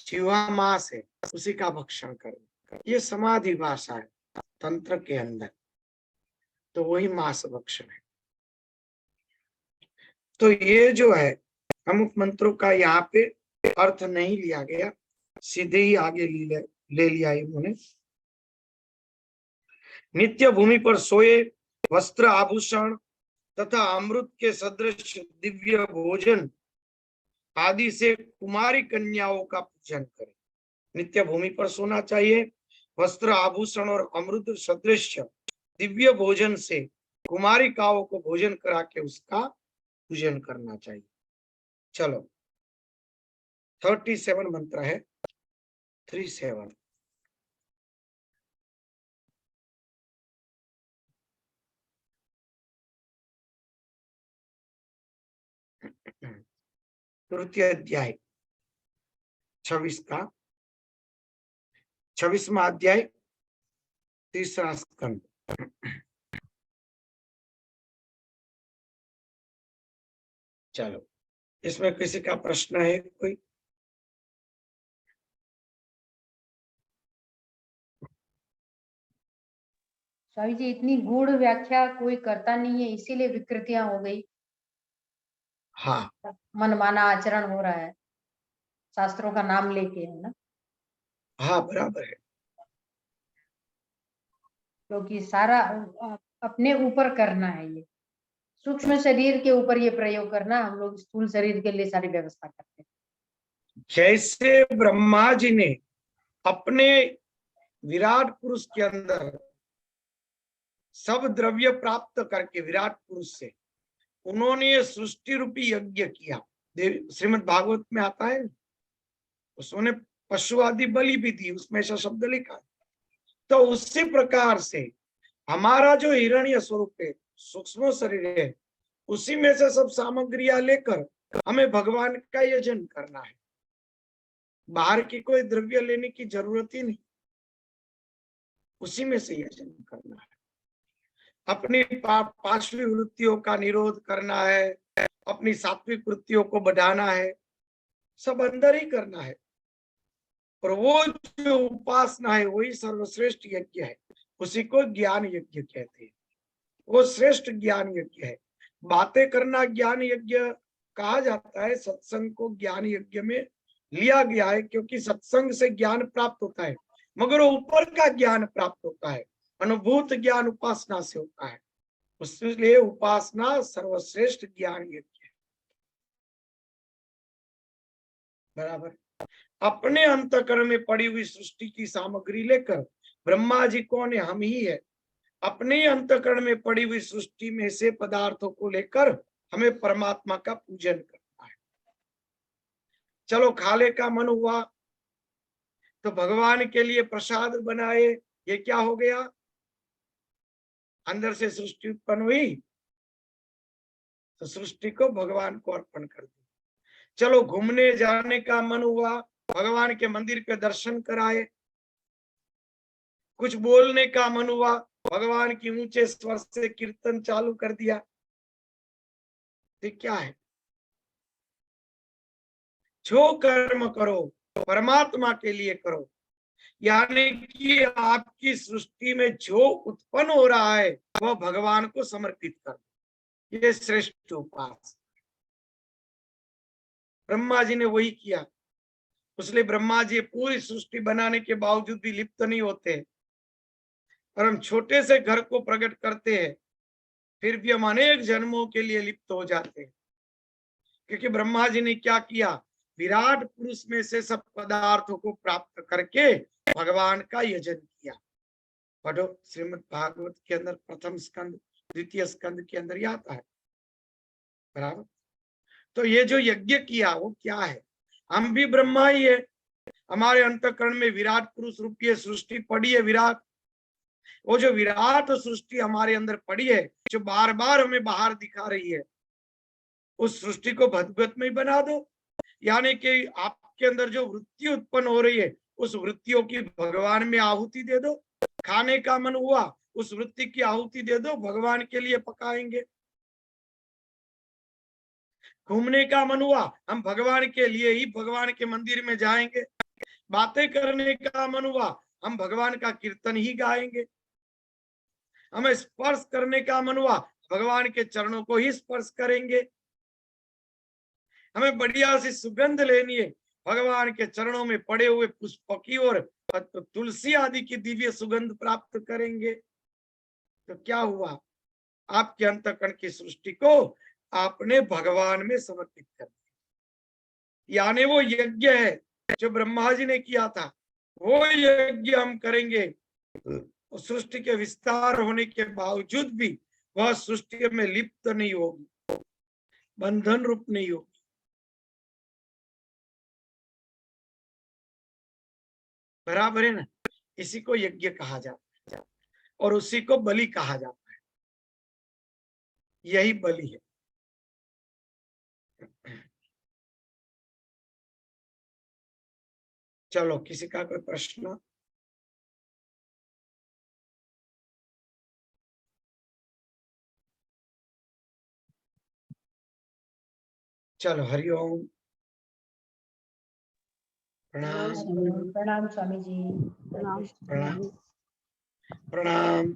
S1: जीवा मांस है, उसी का भक्षण करना, ये समाधि भाषा है तंत्र के अंदर, तो वही मांस भक्षण है। तो ये जो है अमुक मंत्रों का यहाँ पे अर्थ नहीं लिया गया, सीधे ही आगे ले लिया इन्होंने। नित्य भूमि पर सोए, वस्त्र आभूषण तथा अमृत के सदृश दिव्य भोजन आदि से कुमारी कन्याओं का पूजन करें। नित्य भूमि पर सोना चाहिए, वस्त्र आभूषण और अमृत सदृश दिव्य भोजन से कुमारिकाओं को भोजन करा के उसका पूजन करना चाहिए। चलो 37 मंत्र है, 37। तृतीय अध्याय 26 का 26वां अध्याय 3रा स्कंद। चलो, इसमें किसी का प्रश्न है कोई?
S2: स्वामी जी, इतनी गूढ़ व्याख्या कोई करता नहीं है, इसीलिए विकृतियां हो गई।
S1: हाँ,
S2: मनमाना आचरण हो रहा है, शास्त्रों का नाम लेके, है ना?
S1: हाँ बराबर है।
S2: क्योंकि सारा अपने ऊपर करना है, ये सूक्ष्म शरीर के ऊपर ये प्रयोग करना, हम लोग स्थूल शरीर के लिए सारी व्यवस्था करते हैं।
S1: जैसे ब्रह्मा जी ने अपने विराट पुरुष के अंदर सब द्रव्य प्राप्त करके विराट पुरुष से उन्होंने सृष्टि रूपी यज्ञ किया, श्रीमद् भागवत में आता है, उसने पशु आदि बलि भी दी, उसमें ऐसा शब्द लिखा है। तो उसी प्रकार से हमारा जो हिरण्य स्वरूप है, सूक्ष्म शरीर है, उसी में से सब सामग्रियां लेकर हमें भगवान का यजन करना है। बाहर की कोई द्रव्य लेने की जरूरत ही नहीं, उसी में से यजन करना है। अपनी पार्श्वी वृत्तियों का निरोध करना है, अपनी सात्विक वृत्तियों को बढ़ाना है, सब अंदर ही करना है। और वो जो उपासना है वही सर्वश्रेष्ठ यज्ञ है, उसी को ज्ञान यज्ञ कहते हैं। वो श्रेष्ठ ज्ञान यज्ञ है। बातें करना ज्ञान यज्ञ कहा जाता है, सत्संग को ज्ञान यज्ञ में लिया गया है, क्योंकि सत्संग से ज्ञान प्राप्त होता है, मगर वो ऊपर का ज्ञान प्राप्त होता है, अनुभूत ज्ञान उपासना से होता है। इसलिए उपासना सर्वश्रेष्ठ ज्ञान यज्ञ है। बराबर। अपने अंतःकरण में पड़ी हुई सृष्टि की सामग्री लेकर, ब्रह्मा जी कौन है? हम ही है। अपने अंतःकरण में पड़ी हुई सृष्टि में से पदार्थों को लेकर हमें परमात्मा का पूजन करना है। चलो, खाने का मन हुआ, तो भगवान के लिए प्रसाद बनाए, ये क्या हो गया? अंदर से सृष्टि उत्पन्न हुई तो सृष्टि को भगवान को अर्पण कर दी। चलो घूमने जाने का मन हुआ, भगवान के मंदिर के दर्शन कराए। कुछ बोलने का मन हुआ, भगवान की ऊंचे स्वर से कीर्तन चालू कर दिया। ये क्या है? जो कर्म करो परमात्मा के लिए करो, यानी कि आपकी सृष्टि में जो उत्पन्न हो रहा है वह भगवान को समर्पित कर, ये श्रेष्ठ उपास। ब्रह्मा जी ने वही किया, इसलिए ब्रह्मा जी पूरी सृष्टि बनाने के बावजूद भी लिप्त नहीं होते, और हम छोटे से घर को प्रकट करते हैं फिर भी हम अनेक जन्मों के लिए लिप्त हो जाते हैं। क्योंकि ब्रह्मा जी ने क्या किया? विराट पुरुष में से सब पदार्थों को प्राप्त करके भगवान का यजन किया। पढ़ो श्रीमद् भागवत के अंदर प्रथम स्कंद द्वितीय स्कंद के अंदर आता है, बराबर। तो ये जो यज्ञ किया वो क्या है? हम भी ब्रह्मा ही है, हमारे अंतःकरण में विराट पुरुष रूपी सृष्टि पड़ी है, विराट। वो जो विराट सृष्टि हमारे अंदर पड़ी है, जो बार बार हमें बाहर दिखा रही है, उस सृष्टि को भगवत में बना दो। यानी कि आपके अंदर जो वृत्ति उत्पन्न हो रही है उस वृत्तियों की भगवान में आहुति दे दो। खाने का मन हुआ, उस वृत्ति की आहुति दे दो, भगवान के लिए पकाएंगे। घूमने का मन हुआ, हम भगवान के लिए ही भगवान के मंदिर में जाएंगे। बातें करने का मन हुआ, हम भगवान का कीर्तन ही गाएंगे। हमें स्पर्श करने का मन हुआ, भगवान के चरणों को ही स्पर्श करेंगे। हमें बढ़िया सी सुगंध लेनी है, भगवान के चरणों में पड़े हुए पुष्प की और तुलसी आदि की दिव्य सुगंध प्राप्त करेंगे। तो क्या हुआ? आपके अंतःकरण की सृष्टि को आपने भगवान में समर्पित कर दिया। यानी वो यज्ञ है जो ब्रह्मा जी ने किया था, वो यज्ञ हम करेंगे। सृष्टि के विस्तार होने के बावजूद भी वह सृष्टि में लिप्त नहीं होगी, बंधन रूप नहीं होगी। बराबर है ना? इसी को यज्ञ कहा जाता है और उसी को बलि कहा जाता है। यही बलि है। चलो किसी का कोई प्रश्न? चलो हरिओम। प्रणाम
S2: प्रणाम स्वामी जी।
S3: प्रणाम।
S1: प्रणाम प्रणाम।